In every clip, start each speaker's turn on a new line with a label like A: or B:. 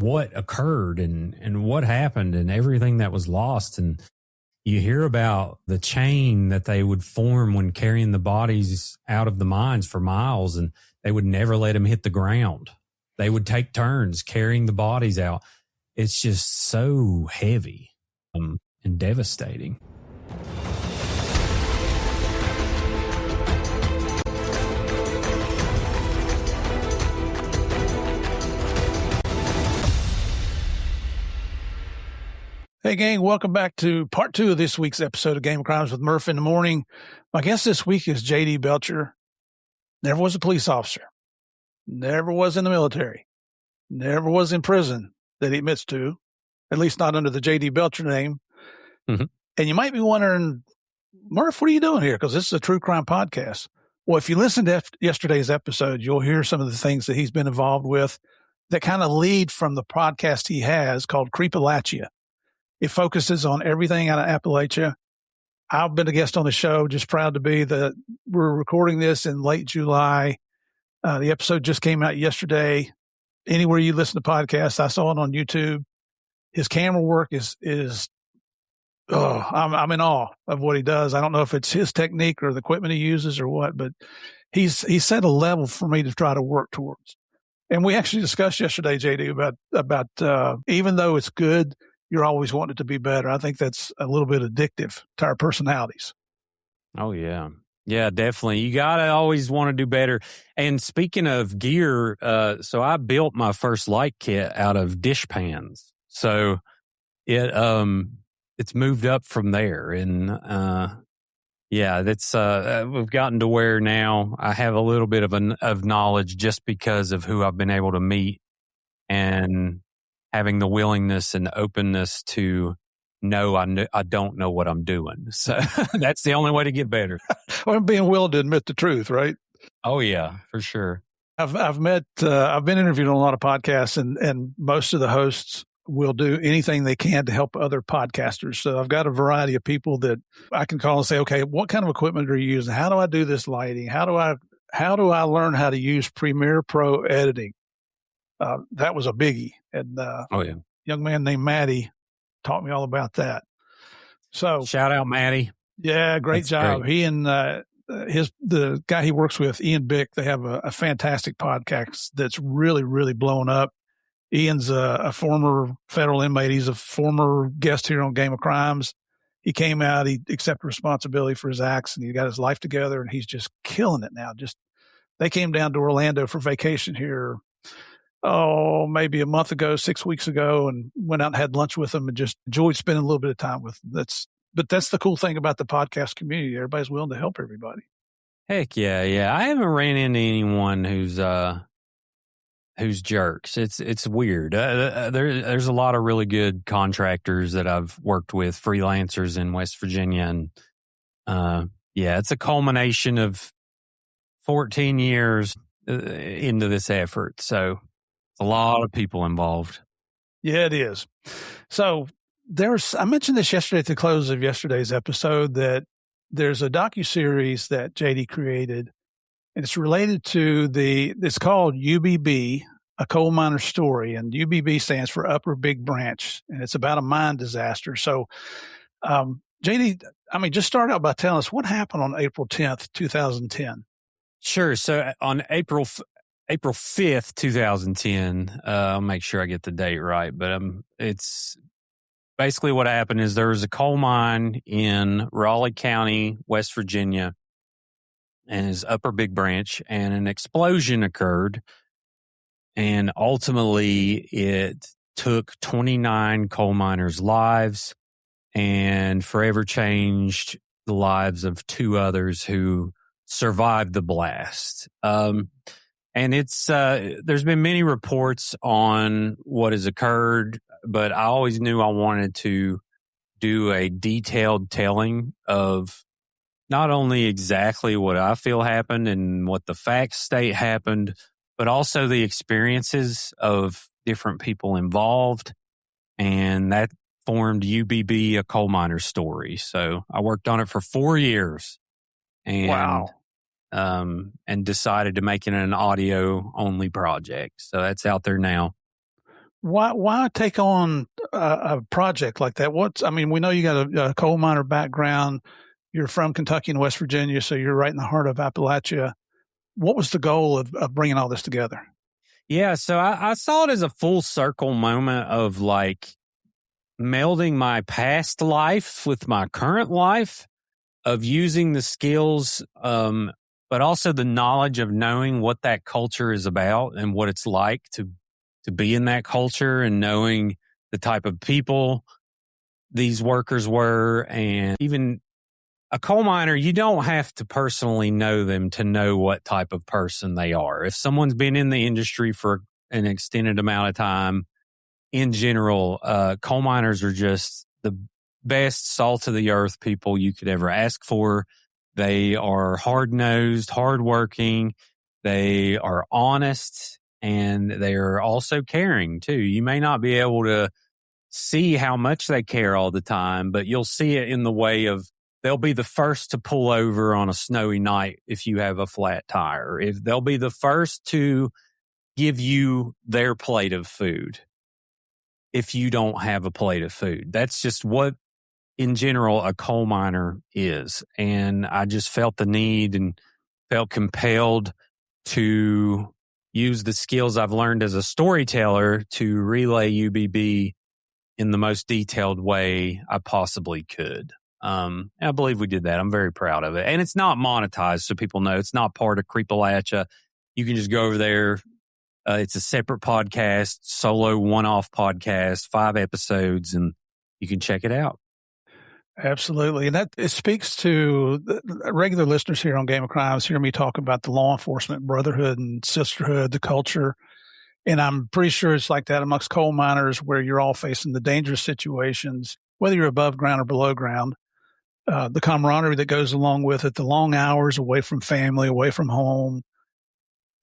A: what occurred and what happened and everything that was lost. And you hear about the chain that they would form when carrying the bodies out of the mines for miles, and they would never let them hit the ground. They would take turns carrying the bodies out. It's just so heavy and devastating.
B: Hey, gang, welcome back to part 2 of this week's episode of Game of Crimes with Murph in the Morning. My guest this week is J.D. Belcher. Never was a police officer. Never was in the military. Never was in prison that he admits to, at least not under the J.D. Belcher name. Mm-hmm. And you might be wondering, Murph, what are you doing here? Because this is a true crime podcast. Well, if you listened to yesterday's episode, you'll hear some of the things that he's been involved with that kind of lead from the podcast he has called Creepalachia. It focuses on everything out of Appalachia. I've been a guest on the show, just proud to be that we're recording this in late July. The episode just came out yesterday. Anywhere you listen to podcasts, I saw it on YouTube. His camera work I'm in awe of what he does. I don't know if it's his technique or the equipment he uses or what, but he's set a level for me to try to work towards. And we actually discussed yesterday, JD, about even though it's good, you're always wanting it to be better. I think that's a little bit addictive to our personalities.
A: Oh, yeah. Yeah, definitely. You got to always want to do better. And speaking of gear, so I built my first light kit out of dish pans. So it's moved up from there. And that's we've gotten to where now I have a little bit of knowledge just because of who I've been able to meet and having the willingness and openness to know I don't know what I'm doing. So that's the only way to get better.
B: Well, being willing to admit the truth, right?
A: Oh, yeah, for sure.
B: I've been interviewed on a lot of podcasts, and most of the hosts will do anything they can to help other podcasters. So I've got a variety of people that I can call and say, okay, what kind of equipment are you using? How do I do this lighting? How do I learn how to use Premiere Pro editing? That was a biggie. And young man named Matty taught me all about that. So
A: shout out Matty.
B: Yeah, great job. Great. He and the guy he works with, Ian Bick, they have a fantastic podcast that's really, really blown up. Ian's a former federal inmate. He's a former guest here on Game of Crimes. He came out, he accepted responsibility for his acts, and he got his life together, and he's just killing it now. They came down to Orlando for vacation here, maybe a month ago, 6 weeks ago, and went out and had lunch with them and just enjoyed spending a little bit of time with them. But that's the cool thing about the podcast community. Everybody's willing to help everybody.
A: Heck yeah. Yeah. I haven't ran into anyone who's jerks. It's weird. There's a lot of really good contractors that I've worked with, freelancers in West Virginia. And, it's a culmination of 14 years into this effort. So a lot of people involved.
B: Yeah, it is. So I mentioned this yesterday at the close of yesterday's episode that there's a docuseries that JD created, and it's related to it's called UBB, A Coal Miner's Story, and UBB stands for Upper Big Branch, and it's about a mine disaster. So, JD, just start out by telling us what happened on April 10th, 2010.
A: Sure. So on April 5th, 2010, I'll make sure I get the date right, but it's basically what happened is there was a coal mine in Raleigh County, West Virginia, and his Upper Big Branch, and an explosion occurred, and ultimately it took 29 coal miners' lives and forever changed the lives of 2 others who survived the blast. And it's there's been many reports on what has occurred, but I always knew I wanted to do a detailed telling of not only exactly what I feel happened and what the facts state happened, but also the experiences of different people involved. And that formed UBB, A Coal Miner's Story. So I worked on it for 4 years. And
B: wow.
A: And decided to make it an audio only project. So that's out there now.
B: Why take on a project like that? We know you got a coal miner background. You're from Kentucky and West Virginia, so you're right in the heart of Appalachia. What was the goal of bringing all this together?
A: Yeah, so I saw it as a full circle moment of like melding my past life with my current life, of using the skills, but also the knowledge of knowing what that culture is about and what it's like to be in that culture, and knowing the type of people these workers were. And even a coal miner, you don't have to personally know them to know what type of person they are. If someone's been in the industry for an extended amount of time, in general, coal miners are just the best salt of the earth people you could ever ask for. They are hard nosed, hardworking. They are honest, and they are also caring too. You may not be able to see how much they care all the time, but you'll see it in the way of they'll be the first to pull over on a snowy night if you have a flat tire. If they'll be the first to give you their plate of food if you don't have a plate of food. That's just what, in general, a coal miner is. And I just felt the need and felt compelled to use the skills I've learned as a storyteller to relay UBB in the most detailed way I possibly could. I believe we did that. I'm very proud of it. And it's not monetized, so people know it's not part of Creepalachia. You can just go over there. It's a separate podcast, solo one-off podcast, 5 episodes, and you can check it out.
B: Absolutely. And it speaks to the regular listeners here on Game of Crimes, hear me talk about the law enforcement brotherhood and sisterhood, the culture. And I'm pretty sure it's like that amongst coal miners, where you're all facing the dangerous situations, whether you're above ground or below ground. The camaraderie that goes along with it, the long hours away from family, away from home.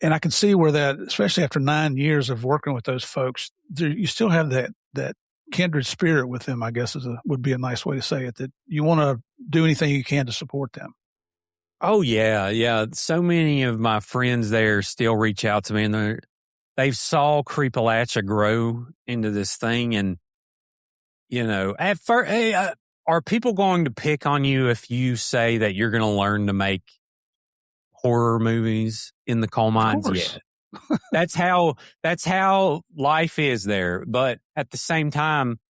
B: And I can see where that, especially after 9 years of working with those folks, you still have that kindred spirit with them, I guess would be a nice way to say it, that you want to do anything you can to support them.
A: Oh, yeah. Yeah. So many of my friends there still reach out to me, and they've saw Creepalachia grow into this thing. And, at first, are people going to pick on you if you say that you're going to learn to make horror movies in the coal mines? Yeah. That's how life is there. But at the same time,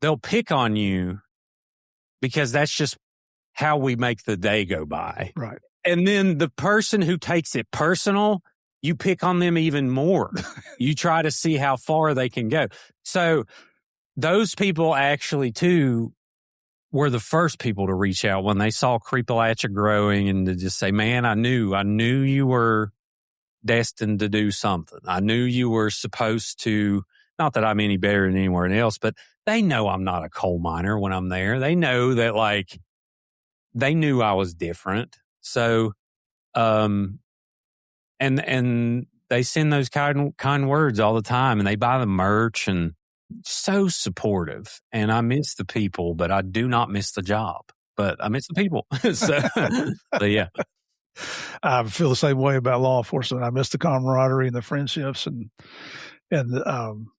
A: they'll pick on you because that's just how we make the day go by.
B: Right.
A: And then the person who takes it personal, you pick on them even more. You try to see how far they can go. So those people actually too were the first people to reach out when they saw Creepalachia growing, and to just say, man, I knew you were destined to do something. I knew you were supposed to, not that I'm any better than anyone else, but they know I'm not a coal miner when I'm there. They know that, they knew I was different. So, and they send those kind words all the time, and they buy the merch, and so supportive. And I miss the people, but I do not miss the job, but I miss the people. So yeah.
B: I feel the same way about law enforcement. I miss the camaraderie and the friendships, and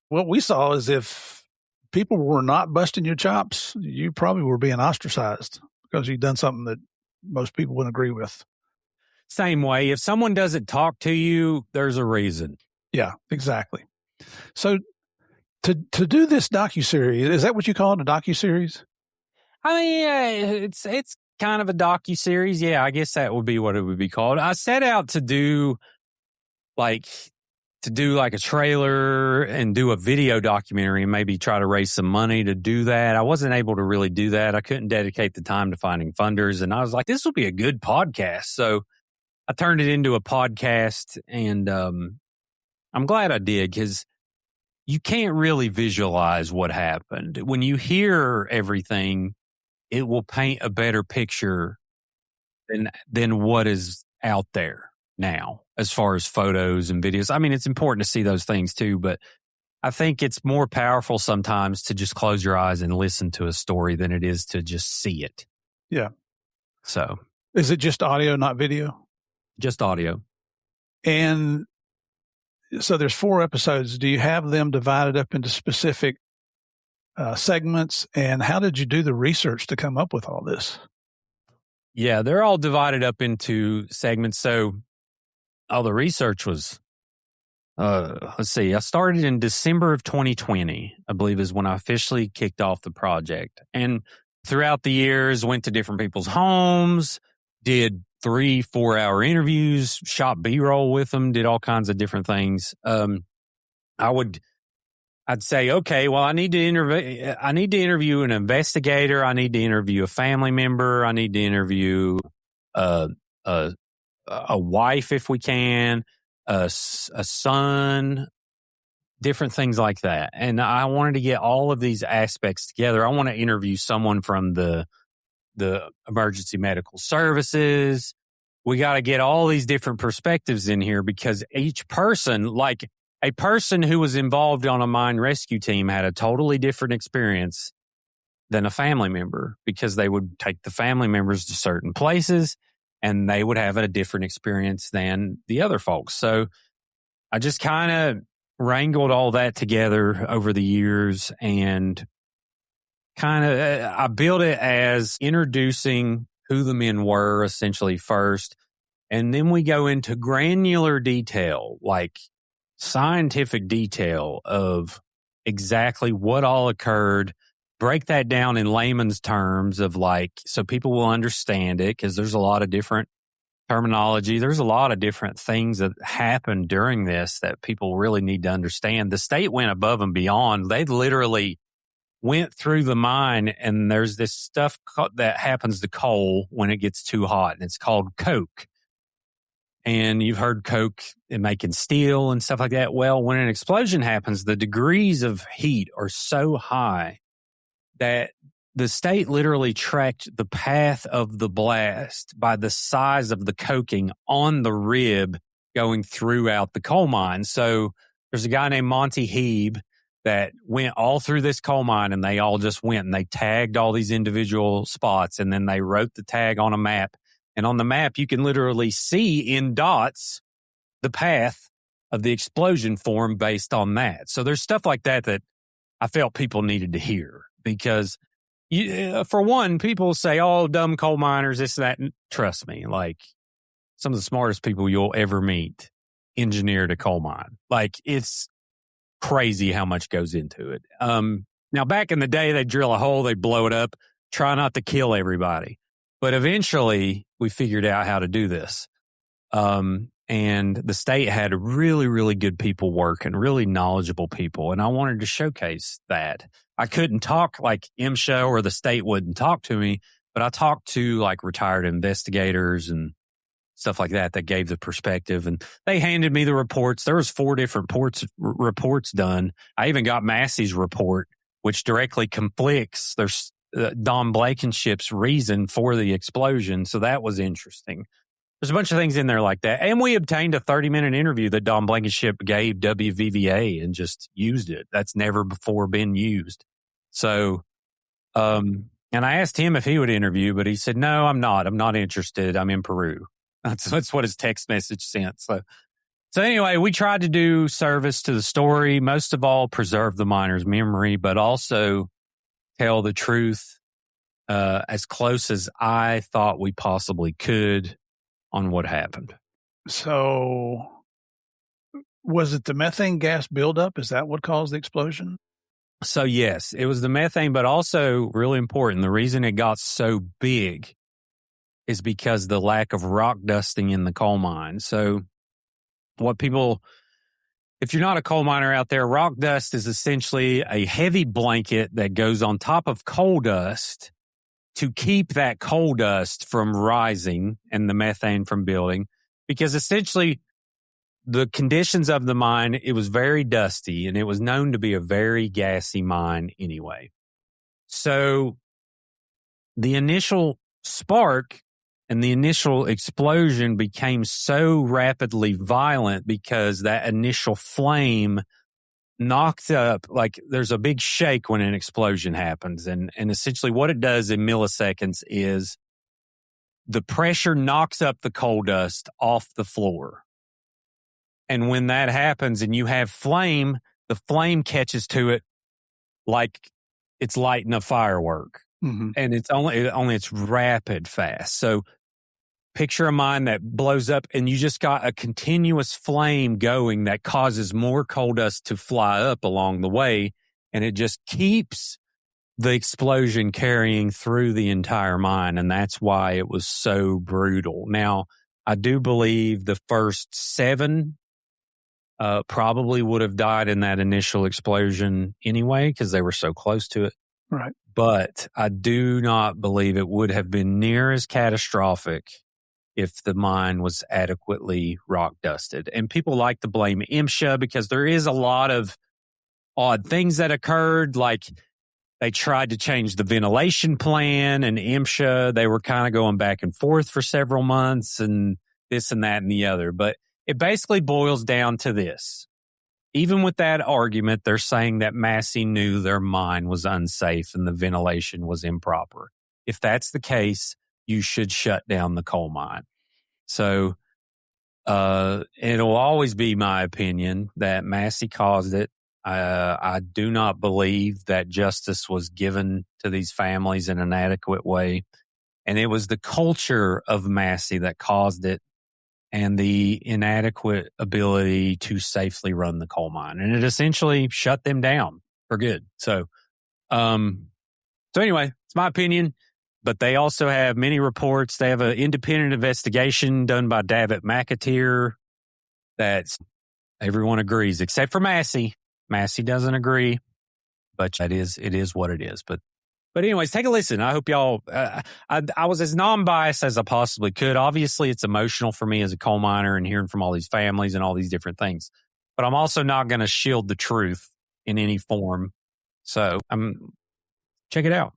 B: what we saw is if people were not busting your chops, you probably were being ostracized because you'd done something that most people wouldn't agree with.
A: Same way. If someone doesn't talk to you, there's a reason.
B: Yeah, exactly. So to do this docuseries, is that what you call it, a docuseries?
A: I mean, yeah, it's kind of a docuseries. Yeah, I guess that would be what it would be called. I set out to do like a trailer and do a video documentary, and maybe try to raise some money to do that. I wasn't able to really do that. I couldn't dedicate the time to finding funders, and I was like, this will be a good podcast. So I turned it into a podcast, and I'm glad I did, because you can't really visualize what happened. When you hear everything, it will paint a better picture than what is out there now as far as photos and videos. I mean, it's important to see those things too, but I think it's more powerful sometimes to just close your eyes and listen to a story than it is to just see it.
B: Yeah.
A: So
B: is it just audio, not video?
A: Just audio.
B: And So there's 4 episodes. Do you have them divided up into specific segments? And how did you do the research to come up with all this?
A: Yeah, they're all divided up into segments. So all the research was, let's see, I started in December of 2020, I believe is when I officially kicked off the project. And throughout the years, went to different people's homes, did 3-4 hour interviews, shot B-roll with them, did all kinds of different things. I'd say, okay, well, I need to interview an investigator. I need to interview a family member. I need to interview a wife if we can, a son, different things like that. And I wanted to get all of these aspects together. I want to interview someone from the emergency medical services. We got to get all these different perspectives in here because each person, like a person who was involved on a mine rescue team, had a totally different experience than a family member because they would take the family members to certain places and they would have a different experience than the other folks. So I just kind of wrangled all that together over the years and I built it as introducing who the men were essentially first. And then we go into granular detail, like scientific detail of exactly what all occurred, break that down in layman's terms of like, so people will understand it because there's a lot of different terminology. There's a lot of different things that happened during this that people really need to understand. The state went above and beyond. They literally went through the mine and there's this stuff that happens to coal when it gets too hot and it's called coke. And you've heard coke in making steel and stuff like that. Well, when an explosion happens, the degrees of heat are so high that the state literally tracked the path of the blast by the size of the coking on the rib going throughout the coal mine. So there's a guy named Monty Heeb that went all through this coal mine and they all just went and they tagged all these individual spots and then they wrote the tag on a map. And on the map, you can literally see in dots the path of the explosion formed based on that. So there's stuff like that that I felt people needed to hear because, for one, people say, oh, dumb coal miners, this, that. And trust me, like some of the smartest people you'll ever meet engineered a coal mine. Like it's crazy how much goes into it. Now, back in the day, they'd drill a hole, they'd blow it up, try not to kill everybody. But eventually, we figured out how to do this. And the state had really, really good people working, really knowledgeable people. And I wanted to showcase that. I couldn't talk like MSHA or the state wouldn't talk to me, but I talked to like retired investigators and stuff like that gave the perspective. And they handed me the reports. There was 4 different reports done. I even got Massey's report, which directly conflicts. There's Don Blankenship's reason for the explosion. So that was interesting. There's a bunch of things in there like that. And we obtained a 30-minute interview that Don Blankenship gave WVVA and just used it. That's never before been used. So, and I asked him if he would interview, but he said, no, I'm not. I'm not interested. I'm in Peru. That's what his text message sent. So anyway, we tried to do service to the story. Most of all, preserve the miner's memory, but also tell the truth as close as I thought we possibly could on what happened.
B: So was it the methane gas buildup? Is that what caused the explosion?
A: So yes, it was the methane, but also really important. The reason it got so big is because the lack of rock dusting in the coal mine. So if you're not a coal miner out there, rock dust is essentially a heavy blanket that goes on top of coal dust to keep that coal dust from rising and the methane from building. Because essentially the conditions of the mine, it was very dusty and it was known to be a very gassy mine anyway. So the initial spark and the initial explosion became so rapidly violent because that initial flame knocked up, like there's a big shake when an explosion happens. And essentially what it does in milliseconds is the pressure knocks up the coal dust off the floor. And when that happens and you have flame, the flame catches to it like it's lighting a firework.
B: Mm-hmm.
A: And it's it's rapid fast. So picture a mine that blows up and you just got a continuous flame going that causes more coal dust to fly up along the way. And it just keeps the explosion carrying through the entire mine. And that's why it was so brutal. Now, I do believe the first 7 probably would have died in that initial explosion anyway, because they were so close to it.
B: Right.
A: But I do not believe it would have been near as catastrophic if the mine was adequately rock dusted. And people like to blame MSHA because there is a lot of odd things that occurred. Like they tried to change the ventilation plan, and MSHA, they were kind of going back and forth for several months and this and that and the other. But it basically boils down to this. Even with that argument, they're saying that Massey knew their mine was unsafe and the ventilation was improper. If that's the case, you should shut down the coal mine. So it'll always be my opinion that Massey caused it. I do not believe that justice was given to these families in an adequate way. And it was the culture of Massey that caused it, and the inadequate ability to safely run the coal mine. And it essentially shut them down for good. So anyway, it's my opinion, but they also have many reports. They have an independent investigation done by David McAteer that everyone agrees, except for Massey. Massey doesn't agree, but it is what it is. But anyways, take a listen. I hope y'all, I was as non-biased as I possibly could. Obviously, it's emotional for me as a coal miner and hearing from all these families and all these different things. But I'm also not going to shield the truth in any form. So check it out.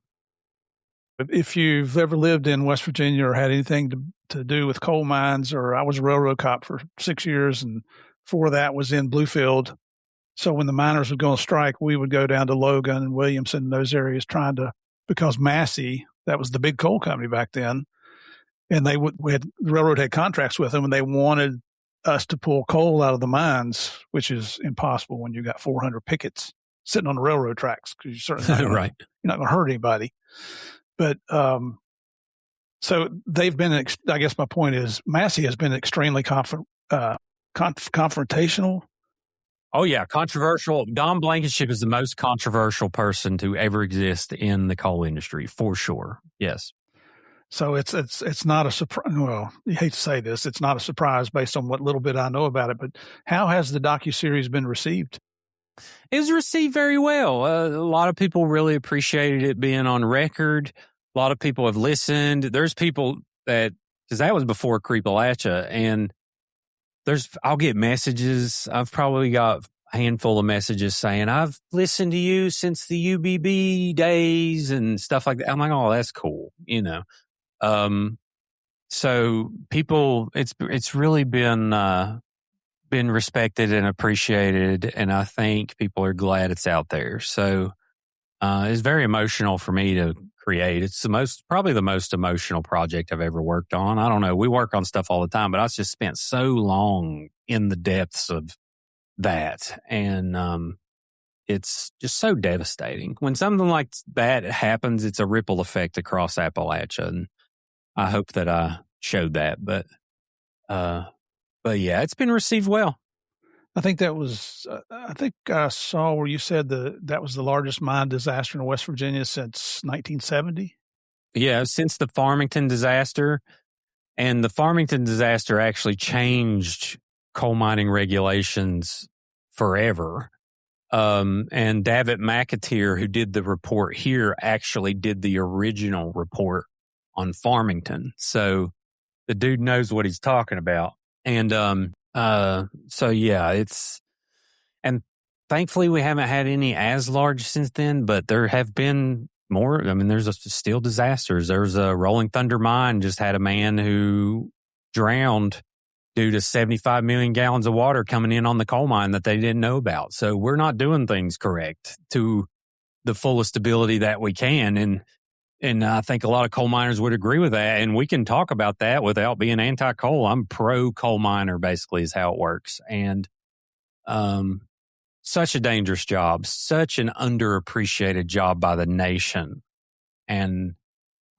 B: If you've ever lived in West Virginia or had anything to do with coal mines, or I was a railroad cop for 6 years, and before that was in Bluefield. So when the miners would go on strike, we would go down to Logan and Williamson and those areas because Massey, that was the big coal company back then, and the railroad had contracts with them, and they wanted us to pull coal out of the mines, which is impossible when you got 400 pickets sitting on the railroad tracks, because you're certainly not
A: right.
B: You're not going to hurt anybody. But so they've been. I guess my point is Massey has been extremely confrontational.
A: Oh, yeah. Controversial. Don Blankenship is the most controversial person to ever exist in the coal industry, for sure. Yes.
B: So it's not a surprise. Well, you hate to say this. It's not a surprise based on what little bit I know about it. But how has the docuseries been received?
A: It was received very well. A lot of people really appreciated it being on record. A lot of people have listened. There's people because that was before Creepalachia, and I'll get messages. I've probably got a handful of messages saying, I've listened to you since the UBB days and stuff like that. I'm like, oh, that's cool. So people, it's really been respected and appreciated. And I think people are glad it's out there. So, it's very emotional for me to create. It's probably the most emotional project I've ever worked on. I don't know. We work on stuff all the time, but I just spent so long in the depths of that. And, it's just so devastating. When something like that happens, it's a ripple effect across Appalachia. And I hope that I showed that, but yeah, it's been received well.
B: I think I think I saw where you said that was the largest mine disaster in West Virginia since 1970.
A: Yeah, since the Farmington disaster. And the Farmington disaster actually changed coal mining regulations forever. And David McAteer, who did the report here, actually did the original report on Farmington. So the dude knows what he's talking about. And so yeah, and thankfully we haven't had any as large since then, but there have been more. I mean, there's still disasters. There's a Rolling Thunder mine just had a man who drowned due to 75 million gallons of water coming in on the coal mine that they didn't know about. So we're not doing things correct to the fullest ability that we can. And And I think a lot of coal miners would agree with that. And we can talk about that without being anti-coal. I'm pro-coal miner, basically, is how it works. And such a dangerous job, such an underappreciated job by the nation. And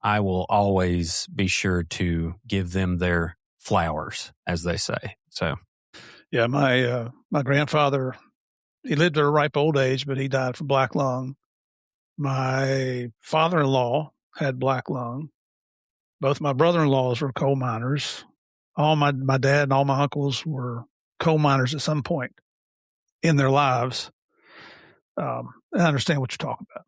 A: I will always be sure to give them their flowers, as they say. So,
B: yeah, my grandfather, he lived at a ripe old age, but he died from black lung. My father-in-law had black lung. Both my brother-in-laws were coal miners. All my dad and all my uncles were coal miners at some point in their lives. I understand what you're talking about.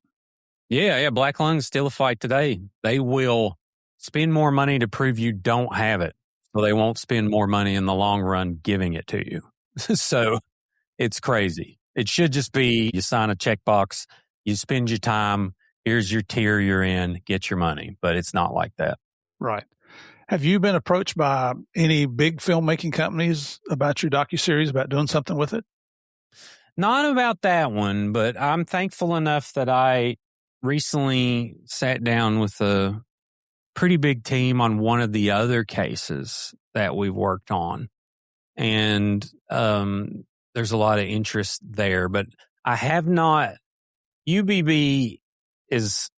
A: yeah, black lung's still a fight today. They will spend more money to prove you don't have it, so they won't spend more money in the long run giving it to you. So it's crazy. It should just be you sign a checkbox, you spend your time, here's your tier you're in, get your money. But it's not like that.
B: Right. Have you been approached by any big filmmaking companies about your docuseries, about doing something with it?
A: Not about that one, but I'm thankful enough that I recently sat down with a pretty big team on one of the other cases that we've worked on. And there's a lot of interest there, but I have not. UBB is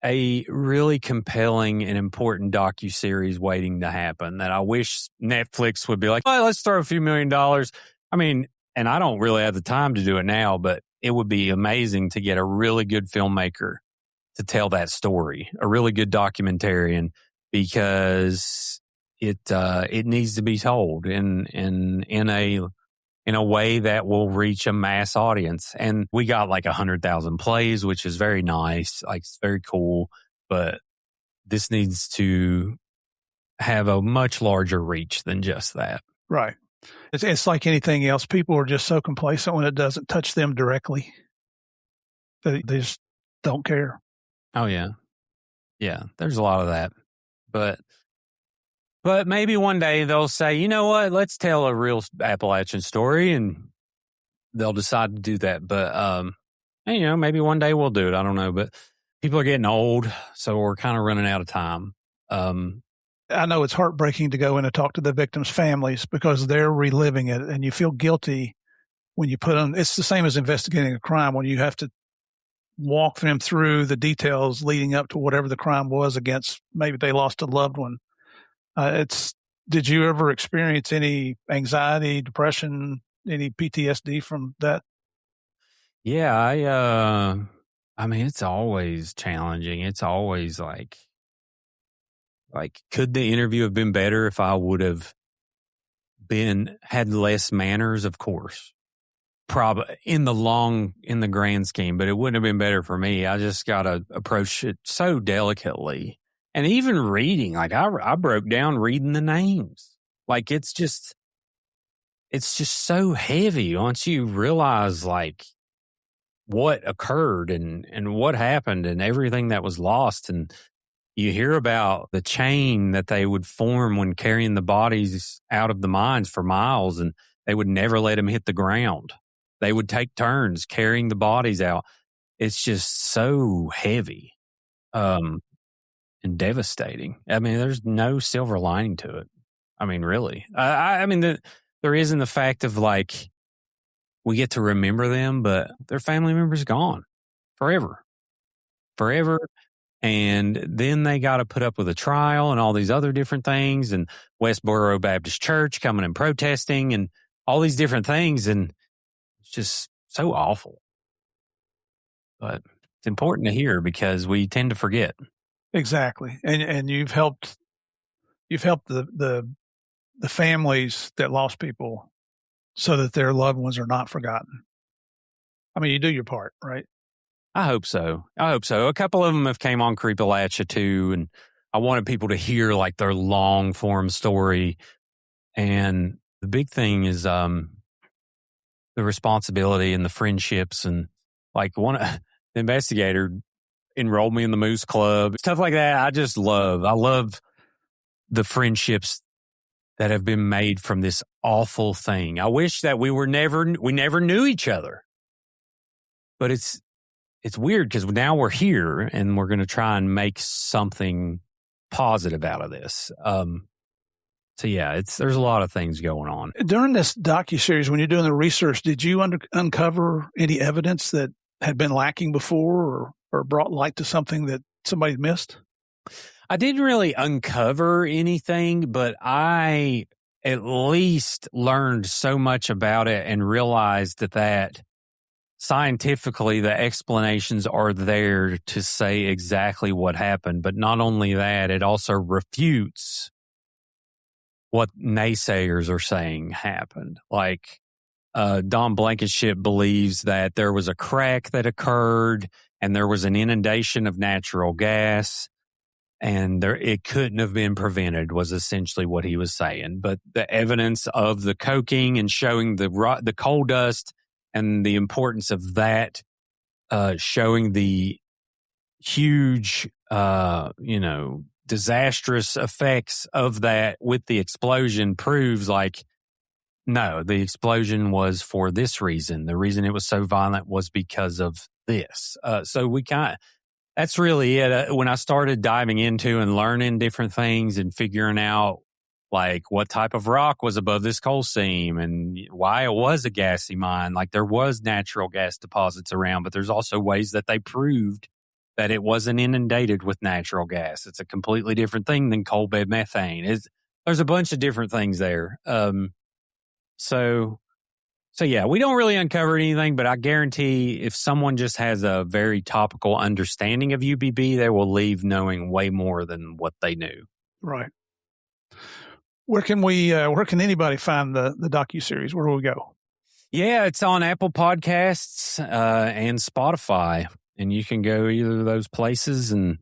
A: a really compelling and important docuseries waiting to happen that I wish Netflix would be like, oh, let's throw a few $1 million. I mean, and I don't really have the time to do it now, but it would be amazing to get a really good filmmaker to tell that story, a really good documentarian, because it needs to be told in a way that will reach a mass audience. And we got like 100,000 plays, which is very nice. Like, it's very cool, but this needs to have a much larger reach than just that.
B: Right. It's like anything else. People are just so complacent when it doesn't touch them directly. They just don't care.
A: Oh yeah. Yeah. There's a lot of that, but maybe one day they'll say, you know what, let's tell a real Appalachian story, and they'll decide to do that. But, and, maybe one day we'll do it. I don't know, but people are getting old, so we're kind of running out of time.
B: I know it's heartbreaking to go in and talk to the victims' families because they're reliving it, and you feel guilty when you put them. It's the same as investigating a crime when you have to walk them through the details leading up to whatever the crime was against. Maybe they lost a loved one. Did you ever experience any anxiety, depression, any PTSD from that?
A: Yeah, I mean, it's always challenging. It's always like, could the interview have been better if I would have had less manners? Of course, probably in the grand scheme, but it wouldn't have been better for me. I just got to approach it so delicately. And even reading, like I broke down reading the names. Like, it's just so heavy once you realize like what occurred and what happened and everything that was lost. And you hear about the chain that they would form when carrying the bodies out of the mines for miles, and they would never let them hit the ground. They would take turns carrying the bodies out. It's just so heavy. And devastating. I mean, there's no silver lining to it. I mean, really. I mean, there isn't the fact of like, we get to remember them, but their family member's gone forever. And then they got to put up with a trial and all these other different things, and Westboro Baptist Church coming and protesting and all these different things. And it's just so awful. But it's important to hear because we tend to forget.
B: Exactly. And you've helped the families that lost people so that their loved ones are not forgotten. I mean, you do your part, right?
A: I hope so. A couple of them have came on Creepalachia too, and I wanted people to hear like their long form story. And the big thing is the responsibility and the friendships, and like the investigator enrolled me in the Moose Club, stuff like that. I love the friendships that have been made from this awful thing. I wish that we never knew each other, but it's it's weird because now we're here and we're going to try and make something positive out of this. So yeah, there's a lot of things going on.
B: During this docuseries, when you're doing the research, did you uncover any evidence that had been lacking before or brought light to something that somebody missed?
A: I didn't really uncover anything, but I at least learned so much about it and realized that scientifically the explanations are there to say exactly what happened. But not only that, it also refutes what naysayers are saying happened. Like Don Blankenship believes that there was a crack that occurred and there was an inundation of natural gas and it couldn't have been prevented was essentially what he was saying. But the evidence of the coking and showing the coal dust and the importance of that, showing the huge, disastrous effects of that with the explosion proves like, no, the explosion was for this reason. The reason it was so violent was because of this. So that's really it. When I started diving into and learning different things and figuring out like what type of rock was above this coal seam and why it was a gassy mine, like there was natural gas deposits around, but there's also ways that they proved that it wasn't inundated with natural gas. It's a completely different thing than coal bed methane. There's a bunch of different things there. So yeah, we don't really uncover anything, but I guarantee if someone just has a very topical understanding of UBB, they will leave knowing way more than what they knew.
B: Right. Where can anybody find the docuseries? Where do we go?
A: Yeah, it's on Apple Podcasts and Spotify, and you can go either of those places and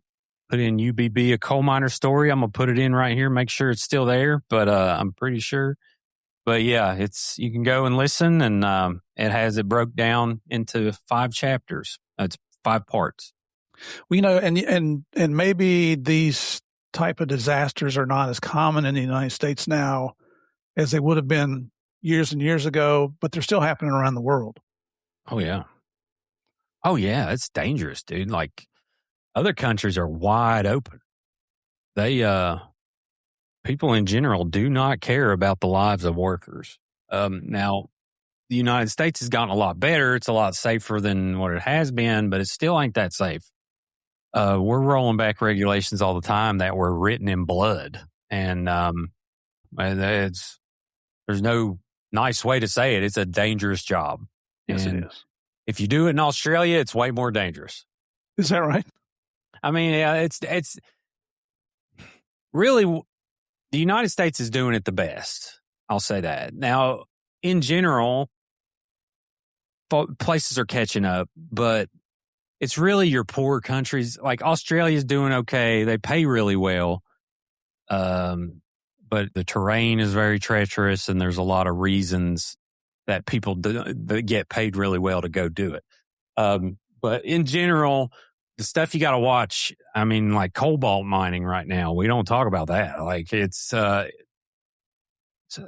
A: put in UBB, a coal miner story. I'm going to put it in right here, make sure it's still there, but I'm pretty sure. But yeah, you can go and listen, and it has it broke down into 5 chapters. It's 5 parts.
B: Well, and maybe these type of disasters are not as common in the United States now as they would have been years and years ago, but they're still happening around the world.
A: Oh yeah, it's dangerous, dude. Like other countries are wide open. They people in general do not care about the lives of workers. Now, the United States has gotten a lot better. It's a lot safer than what it has been, but it still ain't that safe. We're rolling back regulations all the time that were written in blood. And there's no nice way to say it. It's a dangerous job.
B: Yes,
A: and
B: it is.
A: If you do it in Australia, it's way more dangerous.
B: Is that right?
A: I mean, yeah, it's really the United States is doing it the best. I'll say that. Now, in general, places are catching up, but it's really your poor countries. Like Australia's doing okay. They pay really well. But the terrain is very treacherous and there's a lot of reasons that people that get paid really well to go do it. But in general, the stuff you got to watch, I mean, like cobalt mining right now, we don't talk about that. Like it's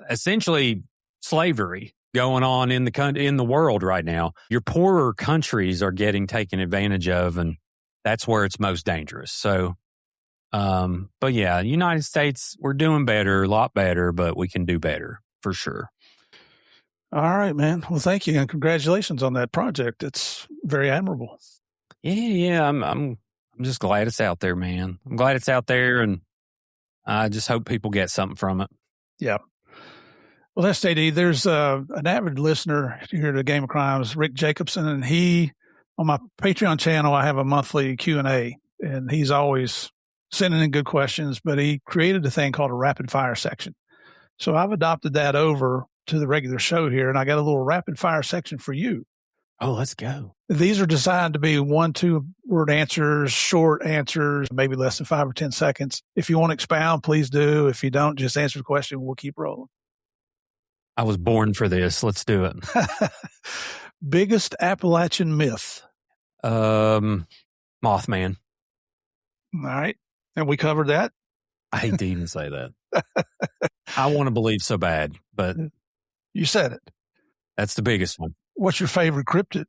A: essentially slavery going on in the world right now. Your poorer countries are getting taken advantage of, and that's where it's most dangerous. So, but yeah, United States, we're doing better, a lot better, but we can do better for sure.
B: All right, man. Well, thank you and congratulations on that project. It's very admirable.
A: Yeah, I'm just glad it's out there, man. I'm glad it's out there, and I just hope people get something from it.
B: Yeah. Well, that's JD. There's an avid listener here to Game of Crimes, Rick Jacobson, and on my Patreon channel, I have a monthly Q&A, and he's always sending in good questions, but he created a thing called a rapid fire section. So I've adopted that over to the regular show here, and I got a little rapid fire section for you.
A: Oh, let's go.
B: These are designed to be 1-2 word answers, short answers, maybe less than 5 or 10 seconds. If you want to expound, please do. If you don't, just answer the question. We'll keep rolling.
A: I was born for this. Let's do it.
B: Biggest Appalachian myth?
A: Mothman.
B: All right. And we covered that.
A: I hate to even say that. I want to believe so bad, but
B: you said it.
A: That's the biggest one.
B: What's your favorite cryptid?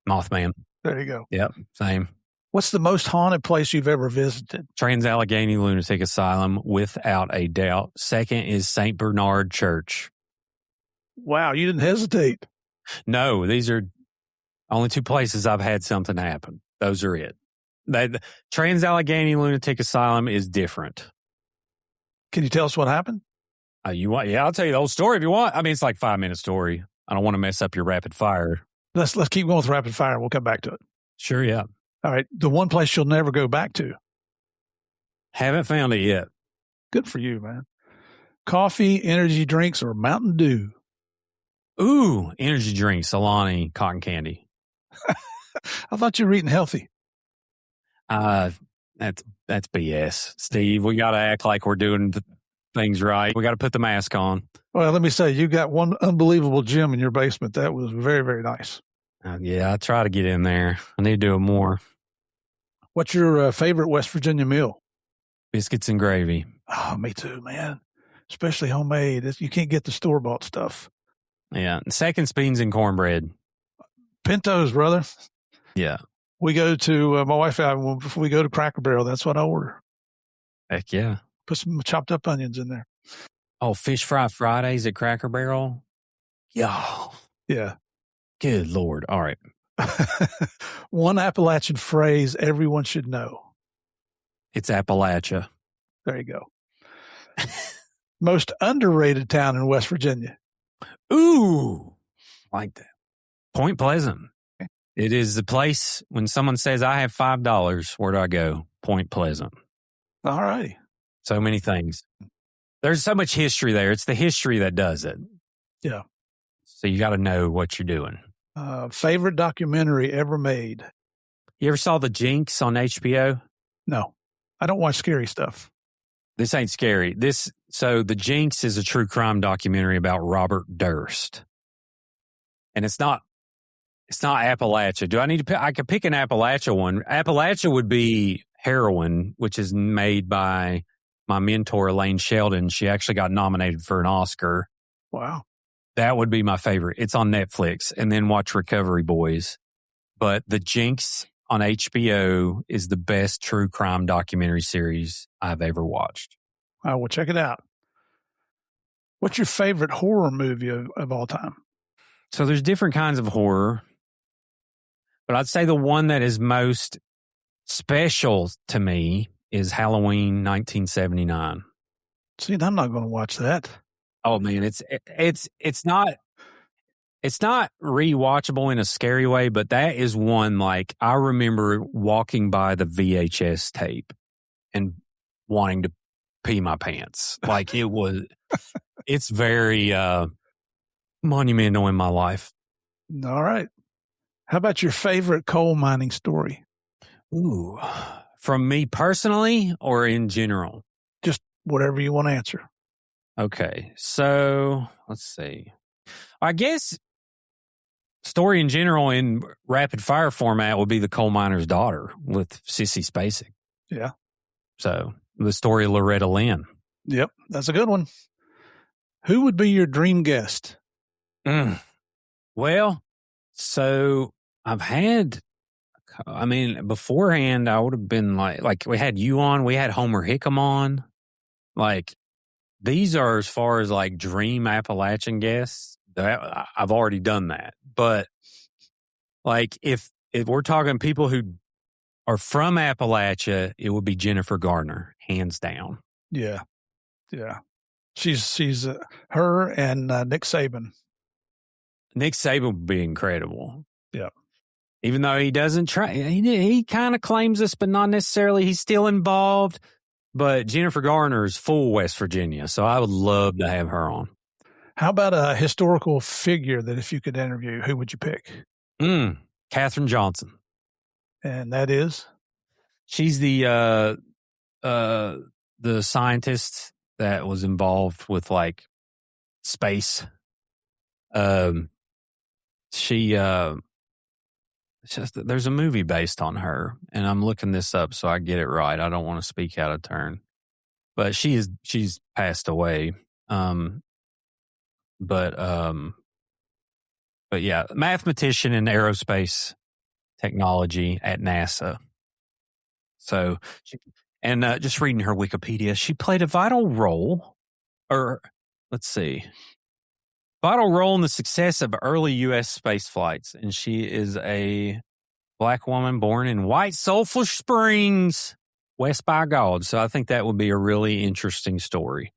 A: Mothman.
B: There you go.
A: Yep, same.
B: What's the most haunted place you've ever visited?
A: Trans-Allegheny Lunatic Asylum, without a doubt. Second is St. Bernard Church.
B: Wow, you didn't hesitate.
A: No, these are only two places I've had something happen. Those are it. Trans-Allegheny Lunatic Asylum is different.
B: Can you tell us what happened?
A: You want? Yeah, I'll tell you the whole story if you want. I mean, it's like a 5-minute story. I don't want to mess up your rapid fire.
B: Let's keep going with rapid fire. We'll come back to it.
A: Sure, yeah.
B: All right. The one place you'll never go back to.
A: Haven't found it yet.
B: Good for you, man. Coffee, energy drinks, or Mountain Dew?
A: Ooh, energy drinks, Alani, cotton candy.
B: I thought you were eating healthy.
A: That's BS, Steve. We got to act like we're doing things right. We got to put the mask on.
B: Well, let me say, you got one unbelievable gym in your basement. That was very, very nice.
A: Yeah, I try to get in there. I need to do it more.
B: What's your favorite West Virginia meal?
A: Biscuits and gravy.
B: Oh, me too, man. Especially homemade. You can't get the store-bought stuff.
A: Yeah. Seconds, beans, and cornbread.
B: Pintos, brother.
A: Yeah.
B: We go to, my wife and I, before we go to Cracker Barrel, that's what I order.
A: Heck yeah.
B: Put some chopped up onions in there.
A: Oh, Fish Fry Fridays at Cracker Barrel? Yeah.
B: Yeah.
A: Good Lord. All right.
B: One Appalachian phrase everyone should know.
A: It's Appalachia.
B: There you go. Most underrated town in West Virginia.
A: Ooh. Like that. Point Pleasant. It is the place when someone says, I have $5, where do I go? Point Pleasant.
B: All righty.
A: So many things. There's so much history there. It's the history that does it.
B: Yeah.
A: So you got to know what you're doing.
B: Favorite documentary ever made?
A: You ever saw The Jinx on HBO?
B: No. I don't watch scary stuff.
A: This ain't scary. So The Jinx is a true crime documentary about Robert Durst. And it's not Appalachia. Do I need to pick? I could pick an Appalachia one. Appalachia would be Heroin, which is made by my mentor, Elaine Sheldon. She actually got nominated for an Oscar.
B: Wow.
A: That would be my favorite. It's on Netflix. And then watch Recovery Boys. But The Jinx on HBO is the best true crime documentary series I've ever watched.
B: I will check it out. What's your favorite horror movie of all time?
A: So there's different kinds of horror. But I'd say the one that is most special to me is Halloween 1979.
B: See, I'm not going to watch that.
A: Oh man, it's not rewatchable in a scary way, but that is one, like, I remember walking by the VHS tape and wanting to pee my pants. Like it's very monumental in my life.
B: All right. How about your favorite coal mining story?
A: Ooh, from me personally or in general?
B: Just whatever you want to answer.
A: Okay, so let's see. I guess story in general in rapid fire format would be The Coal Miner's Daughter with Sissy Spacek.
B: Yeah.
A: So the story of Loretta Lynn.
B: Yep, that's a good one. Who would be your dream guest?
A: Well, so beforehand, I would have been like we had you on, we had Homer Hickam on. Like, these are as far as like dream Appalachian guests. I've already done that. But like if we're talking people who are from Appalachia, it would be Jennifer Garner, hands down.
B: Yeah. Yeah. She's her and Nick Saban.
A: Nick Saban would be incredible.
B: Yeah.
A: Even though he doesn't try, he kind of claims this, but not necessarily. He's still involved. But Jennifer Garner is full West Virginia, so I would love to have her on.
B: How about a historical figure that if you could interview, who would you pick?
A: Katherine Johnson.
B: And that is?
A: She's the scientist that was involved with like space. There's a movie based on her, and I'm looking this up so I get it right. I don't want to speak out of turn, but she's passed away. But yeah, mathematician in aerospace technology at NASA. So, just reading her Wikipedia, she played a vital role, or let's see, vital role in the success of early U.S. space flights. And she is a Black woman born in White Sulphur Springs, West by God. So I think that would be a really interesting story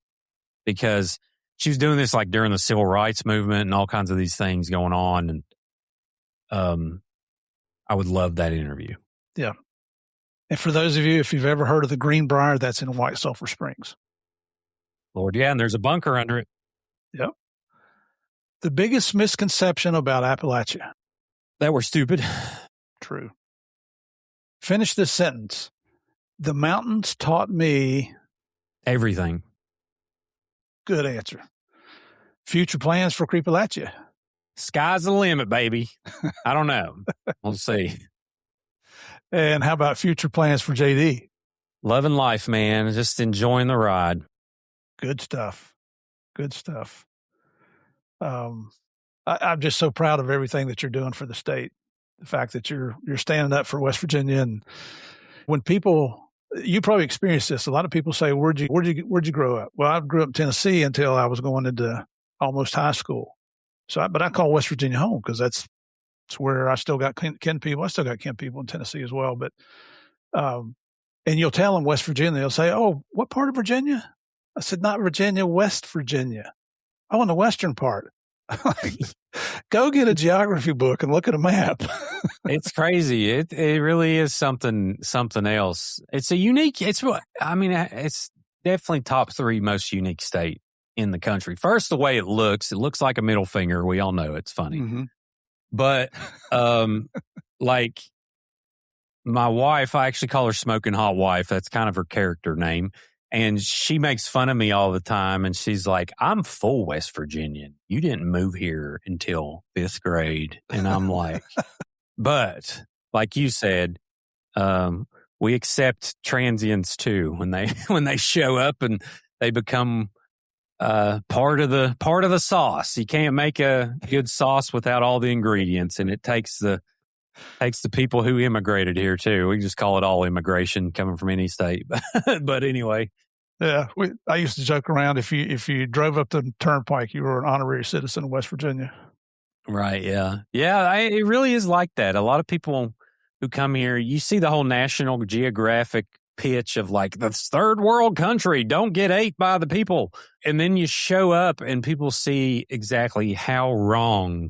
A: because she was doing this like during the civil rights movement and all kinds of these things going on. And I would love that interview.
B: Yeah. And for those of you, if you've ever heard of the Greenbrier, that's in White Sulphur Springs.
A: Lord, yeah, and there's a bunker under it.
B: Yep. The biggest misconception about Appalachia.
A: That we're stupid.
B: True. Finish this sentence. The mountains taught me
A: everything.
B: Good answer. Future plans for Creepalachia.
A: Sky's the limit, baby. I don't know. We'll see.
B: And how about future plans for JD?
A: Loving life, man. Just enjoying the ride.
B: Good stuff. Good stuff. I'm just so proud of everything that you're doing for the state. The fact that you're standing up for West Virginia. And when people, you probably experienced this. A lot of people say, where'd you grow up? Well, I grew up in Tennessee until I was going into almost high school. But I call West Virginia home because that's where I still got kin people. I still got kin people in Tennessee as well. But, and you'll tell them West Virginia, they'll say, oh, what part of Virginia? I said, not Virginia, West Virginia. Oh, in the western part. Go get a geography book and look at a map.
A: It's crazy. It really is something else. It's definitely top 3 most unique state in the country. First, the way it looks like a middle finger. We all know it's funny.
B: Mm-hmm.
A: But like my wife, I actually call her Smoking Hot Wife. That's kind of her character name. And she makes fun of me all the time. And she's like, I'm full West Virginian. You didn't move here until 5th grade. And I'm like, but like you said, we accept transients too when they show up and they become part of the sauce. You can't make a good sauce without all the ingredients. And it takes the people who immigrated here too. We just call it all immigration coming from any state. But anyway.
B: Yeah. I used to joke around if you drove up the turnpike, you were an honorary citizen of West Virginia.
A: Right. Yeah. Yeah. It really is like that. A lot of people who come here, you see the whole National Geographic pitch of like the third world country, don't get ate by the people. And then you show up and people see exactly how wrong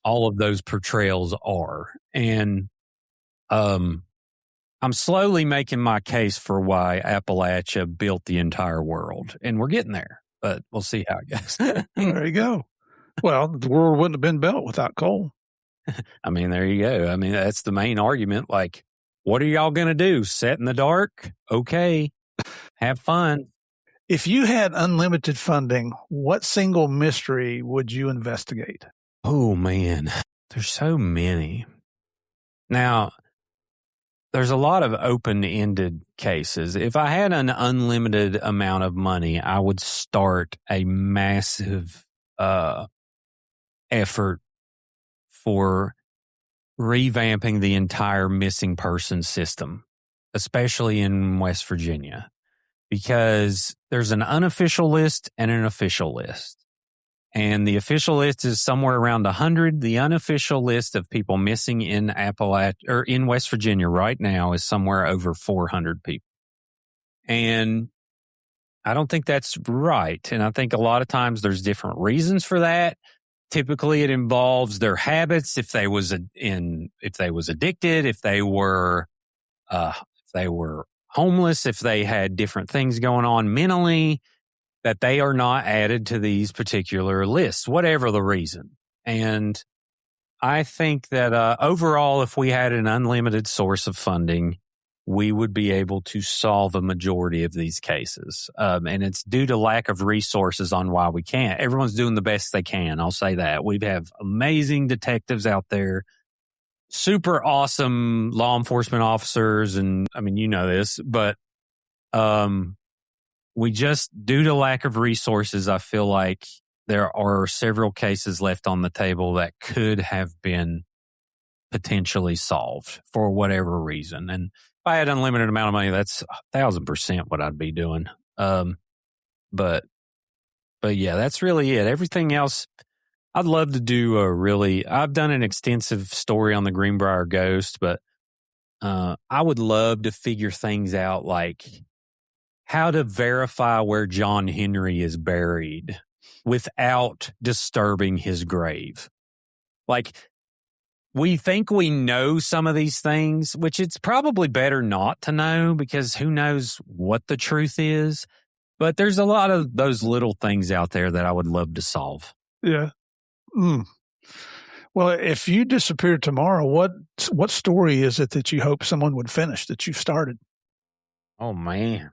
A: all of those portrayals are. And I'm slowly making my case for why Appalachia built the entire world. And we're getting there, but we'll see how it goes.
B: There you go. Well, the world wouldn't have been built without coal.
A: I mean, there you go. I mean, that's the main argument. Like, what are y'all going to do? Sit in the dark? Okay. Have fun.
B: If you had unlimited funding, what single mystery would you investigate?
A: Oh, man. There's so many. Now, there's a lot of open-ended cases. If I had an unlimited amount of money, I would start a massive effort for revamping the entire missing person system, especially in West Virginia, because there's an unofficial list and an official list. And the official list is somewhere around 100. The unofficial list of people missing in Appalachia or in West Virginia right now is somewhere over 400 people. And I don't think that's right. And I think a lot of times there's different reasons for that. Typically it involves their habits. If they was addicted, if they were homeless, if they had different things going on mentally, that they are not added to these particular lists, whatever the reason. And I think that overall, if we had an unlimited source of funding, we would be able to solve a majority of these cases. And it's due to lack of resources on why we can't. Everyone's doing the best they can. I'll say that. We have amazing detectives out there, super awesome law enforcement officers. And I mean, you know this, but we just, due to lack of resources, I feel like there are several cases left on the table that could have been potentially solved for whatever reason. And if I had unlimited amount of money, that's 1,000% what I'd be doing. But yeah, that's really it. Everything else, I'd love to do I've done an extensive story on the Greenbrier ghost, but I would love to figure things out like how to verify where John Henry is buried without disturbing his grave. Like, we think we know some of these things, which it's probably better not to know because who knows what the truth is. But there's a lot of those little things out there that I would love to solve.
B: Yeah. Well, if you disappeared tomorrow, what story is it that you hope someone would finish that you've started?
A: Oh, man.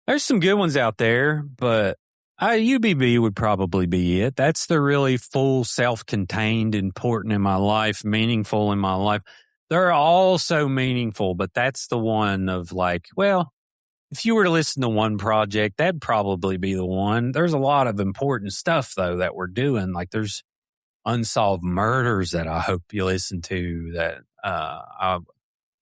A: There's some good ones out there, but UBB would probably be it. That's the really full, self-contained, important in my life, meaningful in my life. They're all so meaningful, but that's the one of like, well, if you were to listen to one project, that'd probably be the one. There's a lot of important stuff, though, that we're doing. Like there's unsolved murders that I hope you listen to. That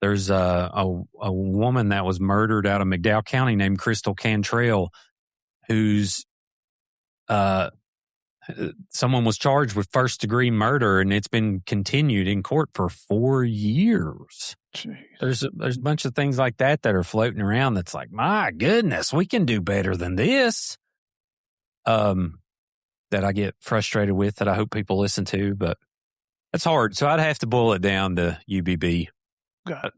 A: there's a woman that was murdered out of McDowell County named Crystal Cantrell, who's someone was charged with first-degree murder, and it's been continued in court for 4 years.
B: Jeez.
A: There's a bunch of things like that are floating around that's like, my goodness, we can do better than this. That I get frustrated with that I hope people listen to, but that's hard. So I'd have to boil it down to UBB.
B: Got it.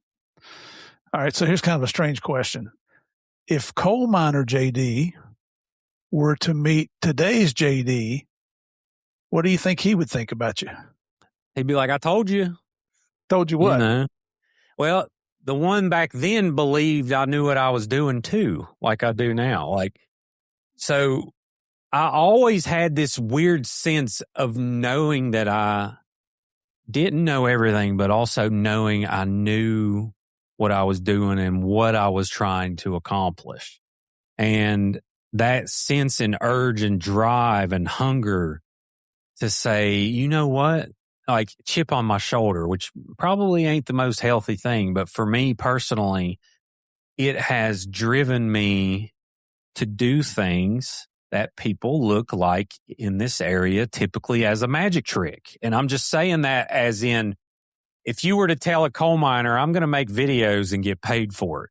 B: All right. So here's kind of a strange question. If coal miner JD were to meet today's JD, what do you think he would think about you?
A: He'd be like, I told you.
B: Told you what?
A: You know? Well, the one back then believed I knew what I was doing too, like I do now. Like, so I always had this weird sense of knowing that I didn't know everything, but also knowing I knew what I was doing and what I was trying to accomplish. And that sense and urge and drive and hunger to say, you know what? Like chip on my shoulder, which probably ain't the most healthy thing. But for me personally, it has driven me to do things that people look like in this area typically as a magic trick. And I'm just saying that as in, if you were to tell a coal miner, I'm going to make videos and get paid for it,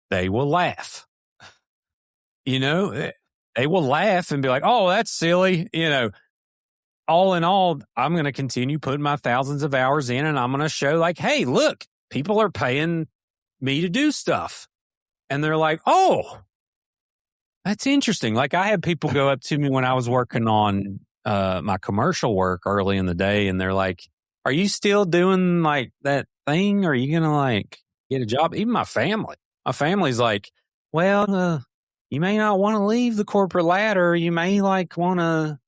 A: they will laugh. You know, they will laugh and be like, oh, that's silly. You know, all in all, I'm going to continue putting my thousands of hours in and I'm going to show like, hey, look, people are paying me to do stuff. And they're like, oh, that's interesting. Like I had people go up to me when I was working on my commercial work early in the day and they're like, are you still doing like that thing? Are you going to like get a job? Even my family's like, well, you may not want to leave the corporate ladder. You may like want to